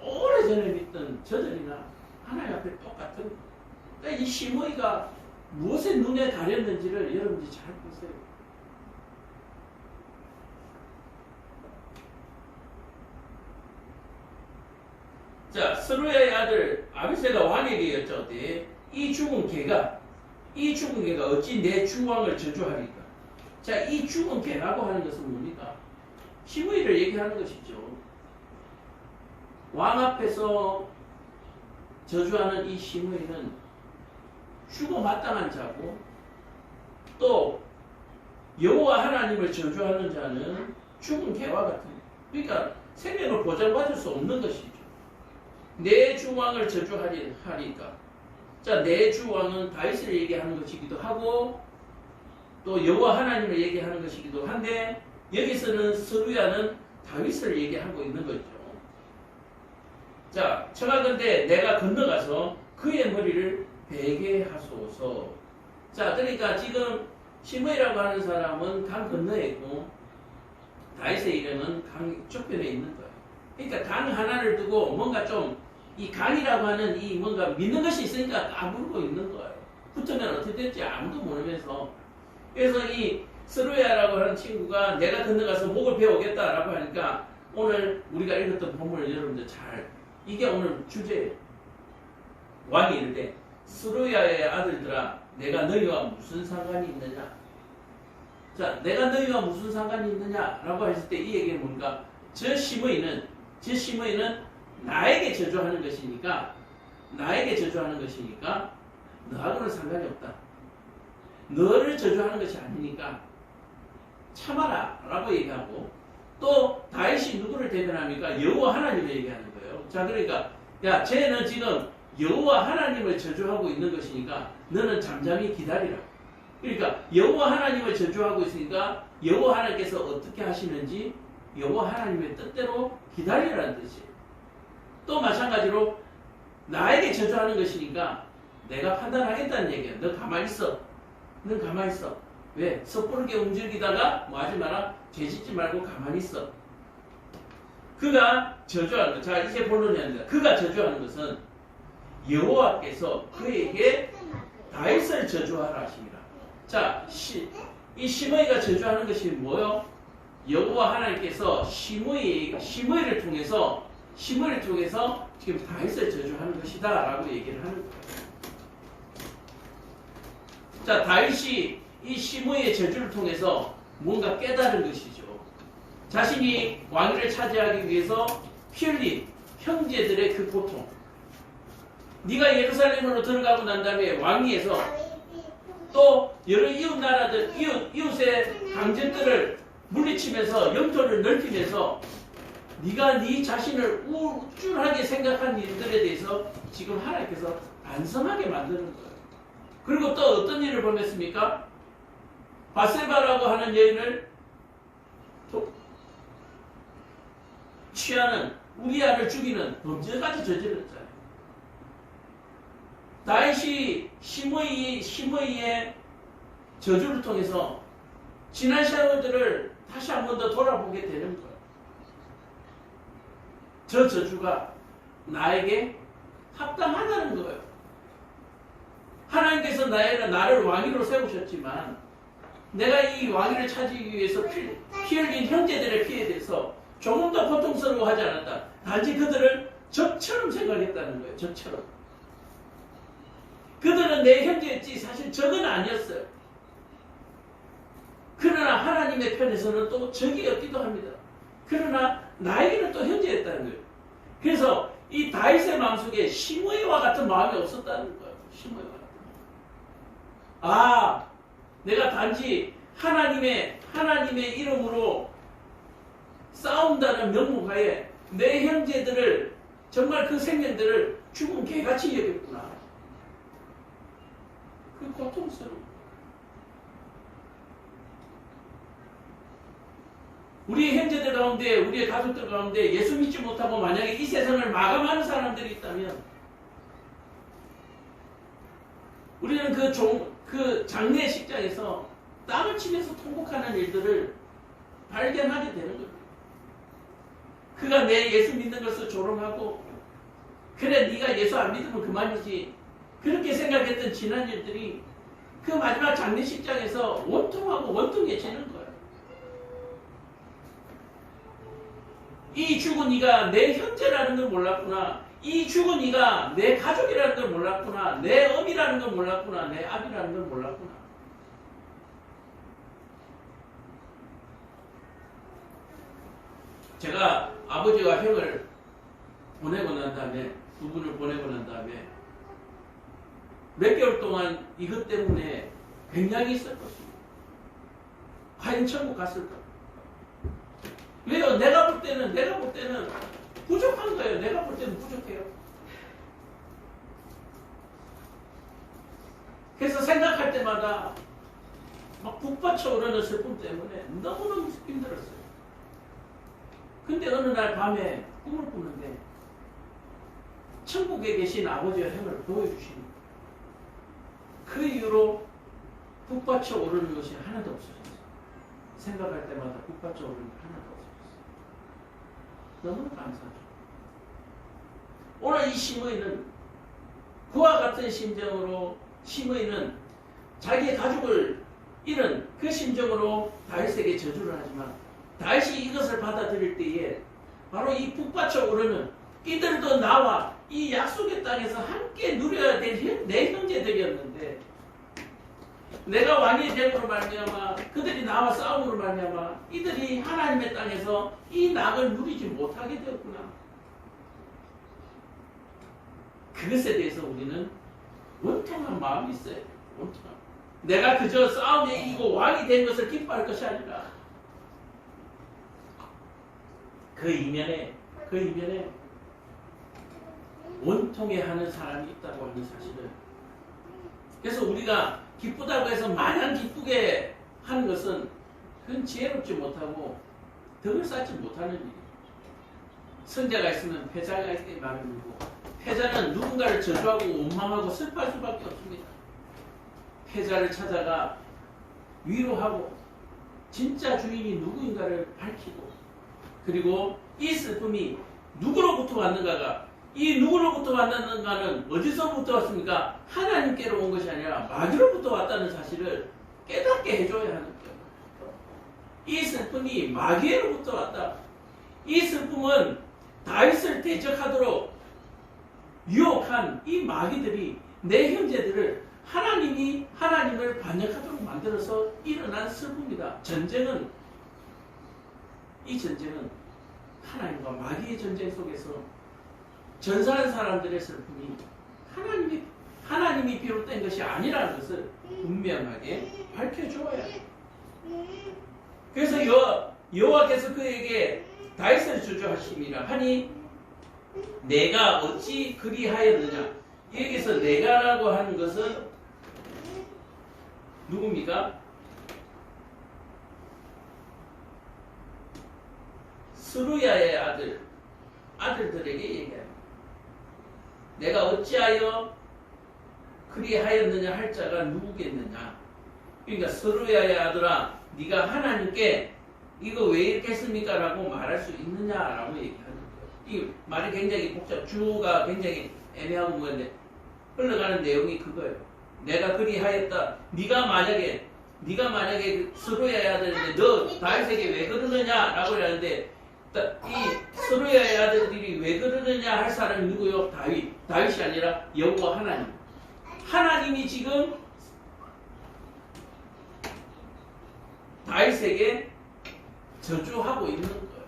오래전에 믿던 저들이나 하나님 앞에 똑같은 거. 그러니까 이 시므이가 무엇에 눈에 가렸는지를 여러분들이 잘 보세요. 자, 스루야의 아들 아비새가 왕에게 여쭈었되 이 죽은 개가 어찌 내 주왕을 저주하리까? 자, 이 죽은 개라고 하는 것은 뭡니까? 시므이를 얘기하는 것이죠. 왕 앞에서 저주하는 이 시므이는 죽어 마땅한 자고, 또 여호와 하나님을 저주하는 자는 죽은 개와 같은, 그러니까 생명을 보장받을 수 없는 것이죠. 내 주왕을 저주하리까? 자, 내 주왕은 다윗을 얘기하는 것이기도 하고 또 여호와 하나님을 얘기하는 것이기도 한데, 여기서는 스루야는 다윗을 얘기하고 있는 거죠. 자, 청하건대 내가 건너가서 그의 머리를 베게 하소서. 자, 그러니까 지금 시므이라고 하는 사람은 강 건너에 있고 다윗의 이름은 강 쪽편에 있는 거예요. 그러니까 강 하나를 두고 뭔가 좀 이 강이라고 하는 이 뭔가 믿는 것이 있으니까 까불고 있는 거예요. 붙으면 어떻게 될지 아무도 모르면서. 그래서 이 스루야라고 하는 친구가 내가 건너가서 목을 베어오겠다라고 하니까 오늘 우리가 읽었던 본문을 여러분들 이게 오늘 주제예요. 왕이 이르되 스루야의 아들들아 내가 너희와 무슨 상관이 있느냐? 자, 내가 너희와 무슨 상관이 있느냐라고 했을 때 이 얘기는 뭔가, 저 시므이는 나에게 저주하는 것이니까 너하고는 상관이 없다. 너를 저주하는 것이 아니니까 참아라 라고 얘기하고, 또 다윗이 누구를 대변합니까? 여호와 하나님을 얘기하는 거예요. 자, 그러니까 야, 쟤는 지금 여호와 하나님을 저주하고 있는 것이니까 너는 잠잠히 기다리라. 그러니까 여호와 하나님을 저주하고 있으니까 여호와 하나님께서 어떻게 하시는지 여호와 하나님의 뜻대로 기다리라는 뜻이에요. 또 마찬가지로 나에게 저주하는 것이니까 내가 판단하겠다는 얘기야. 너 가만히 있어. 너 가만히 있어. 왜? 섣부르게 움직이다가 뭐 하지 마라. 죄짓지 말고 가만히 있어. 그가 저주하는 것. 자, 이제 본론이 아닙니다. 그가 저주하는 것은 여호와께서 그에게 다윗을 저주하라 하십니다. 자, 이 시므이가 저주하는 것이 뭐요? 여호와 하나님께서 시므이를 통해서 지금 다윗을 저주하는 것이다 라고 얘기를 하는 거예요. 자, 다윗이 이 시므이의 저주를 통해서 뭔가 깨달은 것이죠. 자신이 왕위를 차지하기 위해서 피 흘린 형제들의 그 고통. 네가 예루살렘으로 들어가고 난 다음에 왕위에서 또 여러 이웃 나라들, 이웃의 강제들을 물리치면서 영토를 넓히면서 네가 네 자신을 우쭐하게 생각한 일들에 대해서 지금 하나님께서 반성하게 만드는 거예요. 그리고 또 어떤 일을 범했습니까? 바세바라고 하는 여인을 취하는 우리아를 죽이는 범죄까지 저질렀잖아요. 다윗이 시므이의 저주를 통해서 지난 세월들을 다시 한 번 더 돌아보게 되는 거예요. 저 저주가 나에게 합당하다는 거예요. 하나님께서 나를 왕위로 세우셨지만 내가 이 왕위를 차지하기 위해서 피 흘린 형제들의 피에 대해서 조금 더 고통스러워하지 않았다. 단지 그들을 적처럼 생각했다는 거예요. 적처럼. 그들은 내 형제였지 사실 적은 아니었어요. 그러나 하나님의 편에서는 또 적이었기도 합니다. 그러나 나에게는 또 형제였다는 거예요. 그래서 이 다윗의 마음속에 시므이와 같은 마음이 없었다는 거예요. 시므이와 같은 마음. 내가 단지 하나님의 이름으로 싸운다는 명목하에 내 형제들을 정말 그 생명들을 죽은 개같이 여겼구나. 그 고통스러워. 우리의 형제들 가운데, 우리의 가족들 가운데 예수 믿지 못하고 만약에 이 세상을 마감하는 사람들이 있다면 우리는 그 장례식장에서 땀을 치면서 통곡하는 일들을 발견하게 되는 겁니다. 그가 내 예수 믿는 것을 조롱하고 그래 네가 예수 안 믿으면 그만이지 그렇게 생각했던 지난 일들이 그 마지막 장례식장에서 원통하고 원통해지는 거예요. 이 죽은 이가 내 형제라는 걸 몰랐구나. 이 죽은 이가 내 가족이라는 걸 몰랐구나. 내 어미라는 걸 몰랐구나. 내 아비라는 걸 몰랐구나. 제가 아버지와 형을 보내고 난 다음에 두 분을 보내고 난 다음에 몇 개월 동안 이것 때문에 굉장히 있을 것입니다. 과연 천국 갔을까? 왜요? 내가 볼 때는 부족한 거예요. 내가 볼 때는 부족해요. 그래서 생각할 때마다 막 북받쳐 오르는 슬픔 때문에 너무너무 힘들었어요. 근데 어느 날 밤에 꿈을 꾸는데 천국에 계신 아버지와 형을 보여주십니다. 그 이후로 북받쳐 오르는 것이 하나도 없어졌어요. 생각할 때마다 북받쳐 오르는 게 하나도 없어졌어요. 너무 감사하죠. 오늘 이 시므이는 그와 같은 심정으로 시므이는 자기의 가족을 잃은 그 심정으로 다윗에게 저주를 하지만 다윗이 이것을 받아들일 때에 바로 이 북받쳐 오르는 이들도 나와 이 약속의 땅에서 함께 누려야 될 내 형제들이었는데 내가 왕이 됨으로 말미암아 그들이 나와 싸움으로 말미암아 이들이 하나님의 땅에서 이 낙을 누리지 못하게 되었구나. 그것에 대해서 우리는 원통한 마음이 있어요. 원통한. 내가 그저 싸움에 이기고 왕이 된 것을 기뻐할 것이 아니라 그 이면에 원통해 하는 사람이 있다고 하는 사실을. 그래서 우리가 기쁘다고 해서 마냥 기쁘게 하는 것은 그건 지혜롭지 못하고 덕을 쌓지 못하는 일이에요. 승자가 있으면 패자가 있기 마련이고, 패자는 누군가를 저주하고 원망하고 슬퍼할 수밖에 없습니다. 패자를 찾아가 위로하고 진짜 주인이 누구인가를 밝히고, 그리고 이 슬픔이 누구로부터 왔는가가, 이 누구로부터 왔는가는 어디서부터 왔습니까? 하나님께로 온 것이 아니라 마귀로부터 왔다는 사실을 깨닫게 해줘야 하는 거예요. 이 슬픔이 마귀로부터 왔다. 이 슬픔은 다윗을 대적하도록 유혹한 이 마귀들이 내 형제들을 하나님을 반역하도록 만들어서 일어난 슬픔이다. 이 전쟁은 하나님과 마귀의 전쟁 속에서 전사한 사람들의 슬픔이 하나님이 비롯된 것이 아니라는 것을 분명하게 밝혀줘야 해요. 그래서 여호와께서 그에게 다윗을 저주하심이라 하니 내가 어찌 그리하였느냐. 여기서 내가라고 하는 것은 누굽니까? 스루야의 아들들에게 얘기합니다. 내가 어찌하여 그리하였느냐 할 자가 누구겠느냐. 그러니까 스루야의 아들아, 네가 하나님께 이거 왜 이렇게 했습니까? 라고 말할 수 있느냐라고 얘기하는 거예요. 이 말이 굉장히 주어가 굉장히 애매하고 뭐인데 흘러가는 내용이 그거예요. 내가 그리하였다. 네가 만약에 스루야의 아들인데 너 다윗에게 왜 그러느냐라고 하는데, 이 스루야의 아들들이 왜 그러느냐 할 사람이 누구요? 다윗이 아니라 여호와 하나님. 하나님이 지금 다윗에게 저주하고 있는 거예요.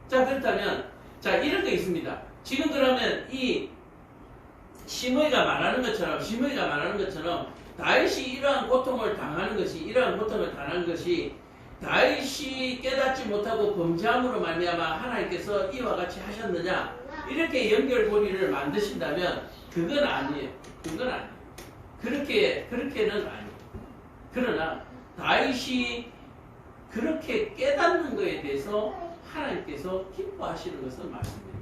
자, 그렇다면 이런 거 있습니다. 지금 그러면 이 시므이가 말하는 것처럼 다윗이 이러한 고통을 당하는 것이 다윗이 깨닫지 못하고 범죄함으로 말미암아 하나님께서 이와 같이 하셨느냐, 이렇게 연결고리를 만드신다면 그건 아니에요. 그렇게는 아니에요. 그러나 다윗이 그렇게 깨닫는 것에 대해서 하나님께서 기뻐하시는 것은 맞습니다.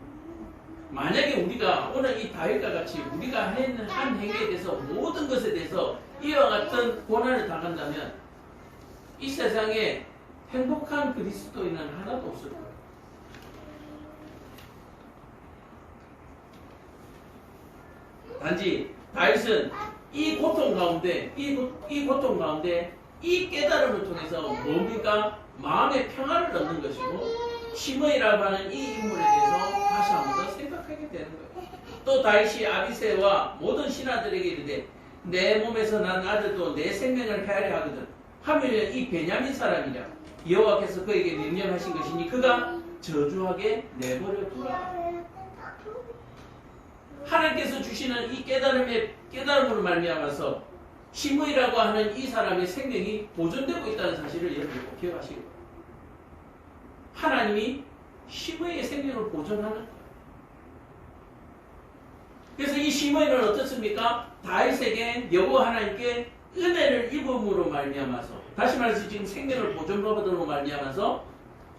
만약에 우리가 오늘 이 다윗과 같이 우리가 한 행위에 대해서 모든 것에 대해서 이와 같은 고난을 당한다면 이 세상에 행복한 그리스도인은 하나도 없을 거예요. 단지 다윗은 이 고통 가운데 이 깨달음을 통해서 뭡니까? 마음의 평안을 얻는 것이고, 시므이라고 하는 이 인물에 대해서 다시 한 번 더 생각하게 되는 거예요. 또 다윗이 아비새와 모든 신하들에게 이르되 내 몸에서 난 아들도 내 생명을 헤아려 하거든. 하물며 이 베냐민 사람이라 여호와께서 그에게 명령하신 것이니 그가 저주하게 내버려 두라. 하나님께서 주시는 이 깨달음으로 말미암아서 시므이라고 하는 이 사람의 생명이 보존되고 있다는 사실을 여러분 꼭 기억하시고, 하나님이 시므이의 생명을 보존하는 거예요. 그래서 이 시므이는 어떻습니까? 다윗에게 여호와 하나님께 은혜를 입음으로 말미암아서, 다시 말해서 지금 생명을 보존받음으로 말미암아서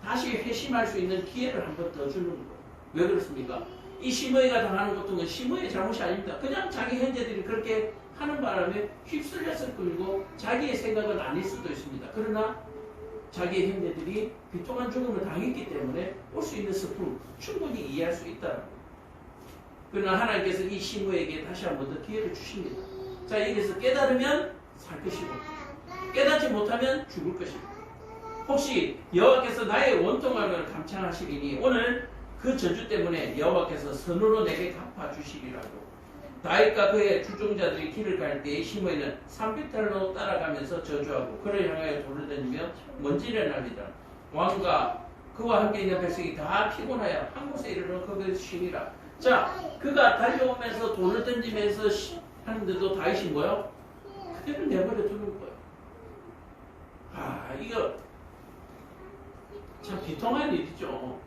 다시 회심할 수 있는 기회를 한 번 더 주는 거예요. 왜 그렇습니까? 이 시므이가 당하는 고통은 시므이의 잘못이 아닙니다. 그냥 자기 형제들이 그렇게 하는 바람에 휩쓸렸을 뿐이고 자기의 생각은 아닐 수도 있습니다. 그러나 자기의 형제들이 비통한 죽음을 당했기 때문에 올 수 있는 슬픔 충분히 이해할 수 있다. 그러나 하나님께서 이 시므에게 다시 한 번 더 기회를 주십니다. 자, 여기서 깨달으면 살 것이고 깨닫지 못하면 죽을 것이고, 혹시 여호와께서 나의 원통함을 감찰하시리니 오늘 그 저주 때문에 여호와께서 선으로 내게 갚아주시리라고. 다윗과 그의 주종자들이 길을 갈 때에 시므이는 산비탈로 따라가면서 저주하고 그를 향하여 돌을 던지며 먼지를 날리더라. 왕과 그와 함께 있는 백성이 다 피곤하여 한 곳에 이르러 거기서 쉬니라. 자, 그가 달려오면서 돌을 던지면서 하는데도 다윗이 뭐요? 그대로 내버려 두는 거예요. 이거 참 비통한 일이죠.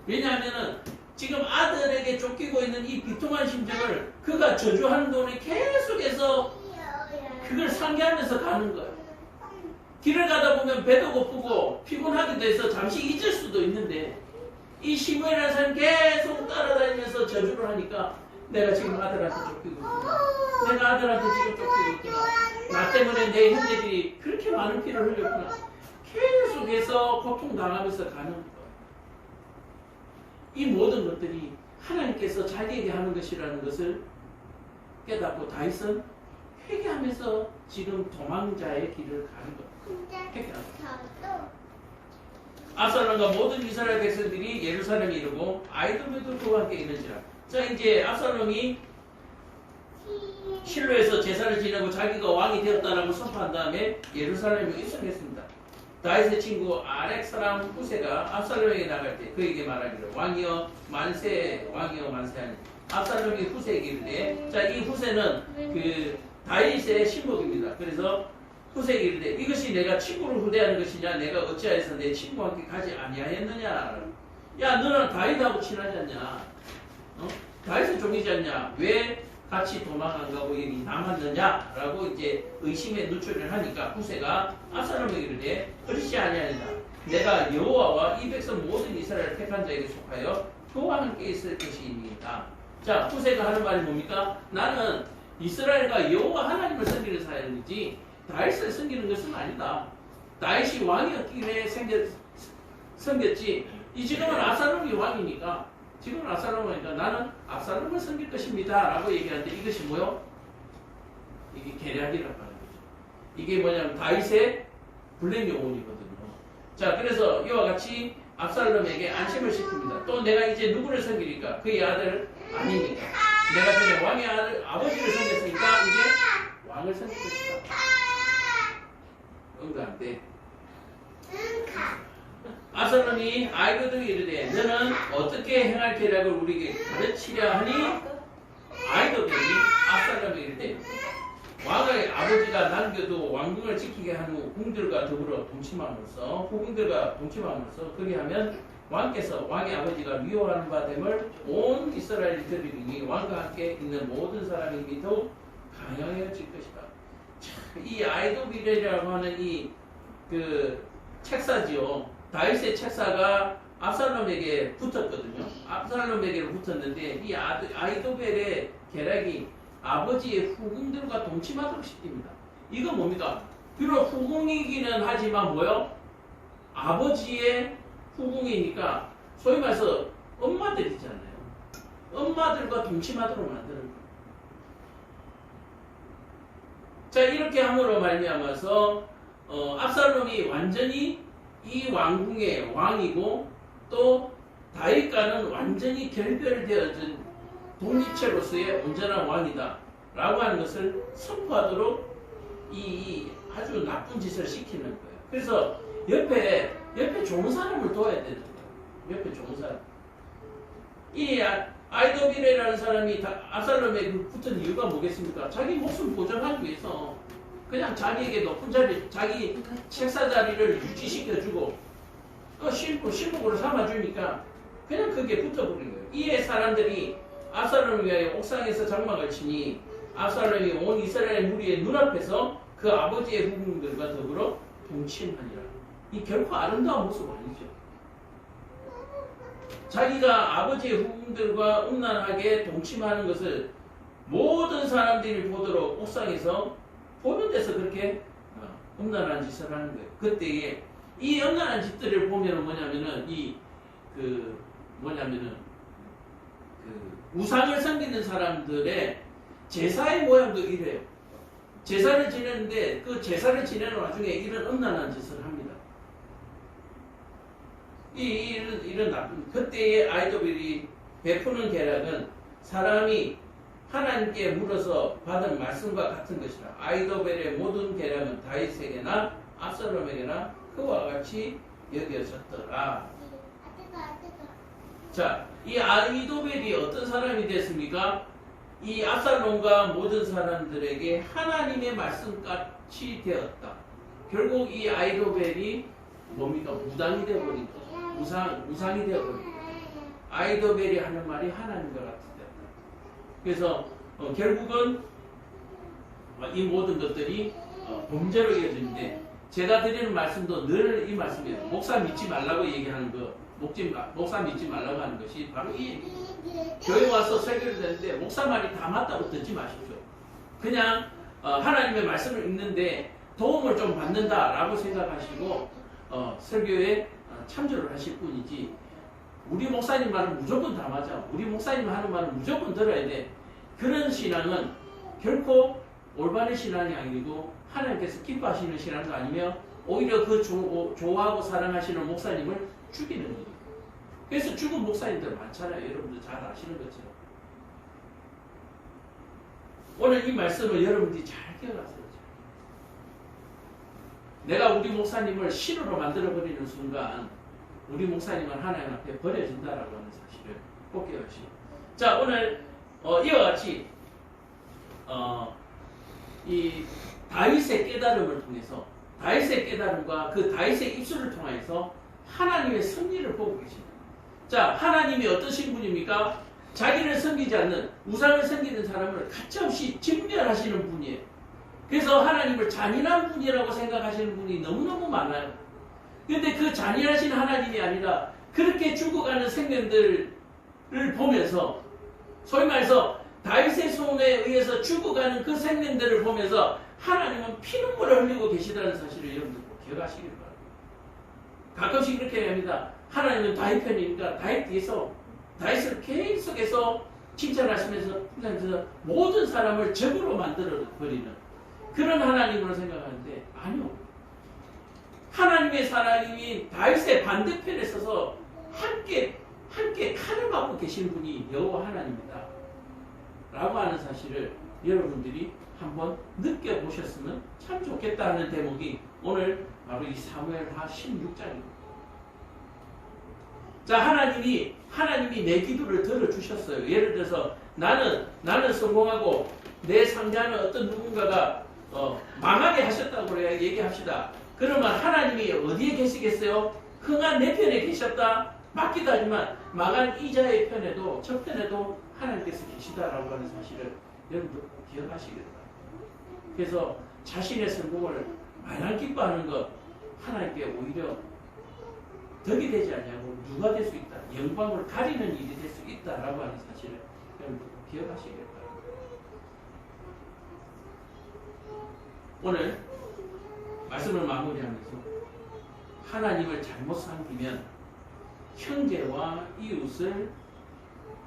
왜냐하면은 지금 아들에게 쫓기고 있는 이 비통한 심정을 그가 저주하는 동안에 계속해서 그걸 상기하면서 가는 거예요. 길을 가다 보면 배도 고프고 피곤하기도 해서 잠시 잊을 수도 있는데 이 시므이라는 사람이 계속 따라다니면서 저주를 하니까 내가 지금 아들한테 쫓기고 있구나. 내가 아들한테 지금 쫓기고 있구나. 나 때문에 내 형제들이 그렇게 많은 피를 흘렸구나. 계속해서 고통당하면서 가는 거예요. 이 모든 것들이 하나님께서 자기에게 하는 것이라는 것을 깨닫고 다윗은 회개하면서 지금 도망자의 길을 가는 거예요. 회개하면서. 압살롬과 모든 이스라엘 백성들이 예루살렘에 이르고 아이돔에도 그와 함께 있는지라. 자, 이제 압살롬이 실로에서 제사를 지내고 자기가 왕이 되었다라고 선포한 다음에 예루살렘에 입성했습니다. 다윗의 친구 아렉 사람 후세가 압살롬에게 나갈 때 그에게 말하기를 왕이여 만세, 왕이여 만세하니 압살롬이 후세에게 이르되, 자, 이 후세는 그 다윗의 신복입니다. 그래서 후세에게 이르되 이것이 내가 친구를 후대하는 것이냐, 내가 어찌하여서 내 친구와 함께 가지 아니하였느냐. 야, 너는 다윗하고 친하지 않냐? 다윗의 종이지 않냐? 왜 같이 도망 안 가고 여기 남았느냐? 라고 이제 의심에 누출을 하니까 후세가 압살롬에게 이르되 그렇지 아니하니라. 내가 여호와와 이 백성 모든 이스라엘을 택한 자에게 속하여 그와 함께 있을 것이니이다. 자, 후세가 하는 말이 뭡니까? 나는 이스라엘과 여호와 하나님을 섬기는 사람이지 다윗을 섬기는 것은 아니다. 다윗이 왕이었기에 섬겼지. 이 지금은 압살롬이 왕이니까, 지금은 압살롬이니까 나는 압살롬을 섬길 것입니다. 라고 얘기하는데 이것이 뭐요? 이게 계략이라고 하는 거죠. 이게 뭐냐면 다윗의 블랙 영혼이거든요. 자, 그래서 이와 같이 압살롬에게 안심을 시킵니다. 또 내가 이제 누구를 섬기니까? 그의 아들 아니니까. 내가 전에 왕의 아들, 아버지를 섬겼으니까 이제 왕을 섬길 것이다. 응가한데 압살롬이 아이도에게 이르되 너는 어떻게 행할 계략을 우리에게 가르치려 하니? 아이도들이 압살롬에게 이르되 왕의 아버지가 남겨도 왕궁을 지키게 한 후 궁들과 더불어 동침함으로써 후궁들과 동침함으로써 그리하면 왕께서 왕의 아버지가 미워하는 바 됨을 온 이스라엘이 들으리니 왕과 함께 있는 모든 사람이 이미 더욱 강해질 것이다. 이 아이도빌이라고 하는 이 그 책사지요. 다윗의 책사가 압살롬에게 붙었거든요. 압살롬에게 붙었는데 이 아이도벨의 계략이 아버지의 후궁들과 동침하도록 시킵니다. 이건 뭡니까? 비록 후궁이기는 하지만 뭐요? 아버지의 후궁이니까 소위 말해서 엄마들이잖아요. 엄마들과 동침하도록 만드는 거예요. 자, 이렇게 함으로 말미암아서 압살롬이 완전히 이 왕궁의 왕이고 또 다윗과는 완전히 결별되어진 독립체로서의 온전한 왕이다 라고 하는 것을 선포하도록 이 아주 나쁜 짓을 시키는 거예요. 그래서 옆에 좋은 사람을 둬야 되는 거예요. 옆에 좋은 사람. 이 아이도빌이라는 사람이 압살롬에게 붙은 이유가 뭐겠습니까? 자기 목숨 보장하기 위해서 그냥 자기에게 높은 자리, 자기 책사 자리를 유지시켜주고 또 신복으로 삼아주니까 그냥 그게 붙어버린 거예요. 이에 사람들이 압살롬을 위하여 옥상에서 장막을 치니 압살롬이 온 이스라엘 무리의 눈앞에서 그 아버지의 후궁들과 더불어 동침하니라. 이 결코 아름다운 모습 아니죠. 자기가 아버지의 후궁들과 음란하게 동침하는 것을 모든 사람들이 보도록 옥상에서 보는 데서 그렇게 음란한 짓을 하는 거예요. 그때에 이 음란한 짓들을 보면 뭐냐면은 우상을 섬기는 사람들의 제사의 모양도 이래요. 제사를 지내는데 그 제사를 지내는 와중에 이런 음란한 짓을 합니다. 이런 나쁜, 그때의 아이도빌이 베푸는 계략은 사람이 하나님께 물어서 받은 말씀과 같은 것이라. 아이도벨의 모든 계략은 다윗에게나 압살롬에게나 그와 같이 여겨졌더라. 자, 이 아이도벨이 어떤 사람이 됐습니까? 이 압살롬과 모든 사람들에게 하나님의 말씀같이 되었다. 결국 이 아이도벨이 뭡니까? 무당이 되어버린 거죠. 우상이 되어버린 거죠. 아이도벨이 하는 말이 하나님과 같다. 그래서 결국은 이 모든 것들이 범죄로 이어지는데 제가 드리는 말씀도 늘 이 말씀이에요. 목사 믿지 말라고 얘기하는 거, 목사 믿지 말라고 하는 것이 바로 이 얘기입니다. 교회 와서 설교를 듣는데 목사 말이 다 맞다고 듣지 마십시오. 그냥 하나님의 말씀을 읽는데 도움을 좀 받는다라고 생각하시고 설교에 참조를 하실 뿐이지 우리 목사님 말은 무조건 다 맞아. 우리 목사님 하는 말은 무조건 들어야 돼. 그런 신앙은 결코 올바른 신앙이 아니고 하나님께서 기뻐하시는 신앙도 아니며 오히려 그 좋아하고 사랑하시는 목사님을 죽이는 일이에요. 그래서 죽은 목사님들 많잖아요. 여러분들 잘 아시는 것처럼. 오늘 이 말씀을 여러분들이 잘 기억하세요. 내가 우리 목사님을 신으로 만들어버리는 순간 우리 목사님은 하나님 앞에 버려진다라고 하는 사실을 꼭 기억하시고. 자, 오늘 이와 같이 이 다윗의 깨달음을 통해서 다윗의 깨달음과 그 다윗의 입술을 통해서 하나님의 섭리를 보고 계십니다. 자, 하나님이 어떠신 분입니까? 자기를 섬기지 않는 우상을 섬기는 사람을 가차없이 진멸하시는 분이에요. 그래서 하나님을 잔인한 분이라고 생각하시는 분이 너무너무 많아요. 그런데 그 잔인하신 하나님이 아니라 그렇게 죽어가는 생명들을 보면서 소위 말해서 다윗의 손에 의해서 죽어가는 그 생명들을 보면서 하나님은 피눈물을 흘리고 계시다는 사실을 여러분들 꼭 기억하시길 바랍니다. 가끔씩 이렇게 얘기합니다. 하나님은 다윗 편이니까 다윗 뒤에서 다윗을 계속해서 칭찬하시면서 모든 사람을 적으로 만들어버리는 그런 하나님으로 생각하는데 아니요. 하나님의 사람이 다윗의 반대편에 서서 함께 칼을 맞고 계신 분이 여호와 하나님이다 라고 하는 사실을 여러분들이 한번 느껴보셨으면 참 좋겠다 하는 대목이 오늘 바로 이 사무엘하 16장입니다. 자, 하나님이 내 기도를 들어주셨어요. 예를 들어서 나는 성공하고 내 상대하는 어떤 누군가가 망하게 하셨다고 얘기합시다. 그러면 하나님이 어디에 계시겠어요? 흥한 내 편에 계셨다? 맞기도 하지만 망한 이자의 편에도 저 편에도 하나님께서 계시다라고 하는 사실을 여러분들 기억하시길 바랍니다. 그래서 자신의 성공을 마냥 기뻐하는 것 하나님께 오히려 덕이 되지 않냐고 누가 될 수 있다. 영광을 가리는 일이 될 수 있다라고 하는 사실을 여러분들 기억하시길 바랍니다. 오늘 말씀을 마무리하면서 하나님을 잘못 섬기면 형제와 이웃을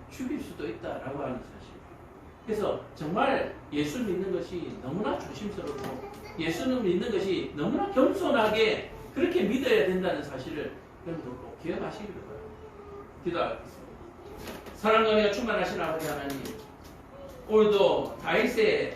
죽일 수도 있다라고 하는 사실. 그래서 정말 예수 믿는 것이 너무나 조심스럽고 예수는 믿는 것이 너무나 겸손하게 그렇게 믿어야 된다는 사실을 여러분들 꼭 기억하시기를 바랍니다. 기도하겠습니다. 사랑과 은혜가 충만하신 아버지 하나님, 오늘도 다윗의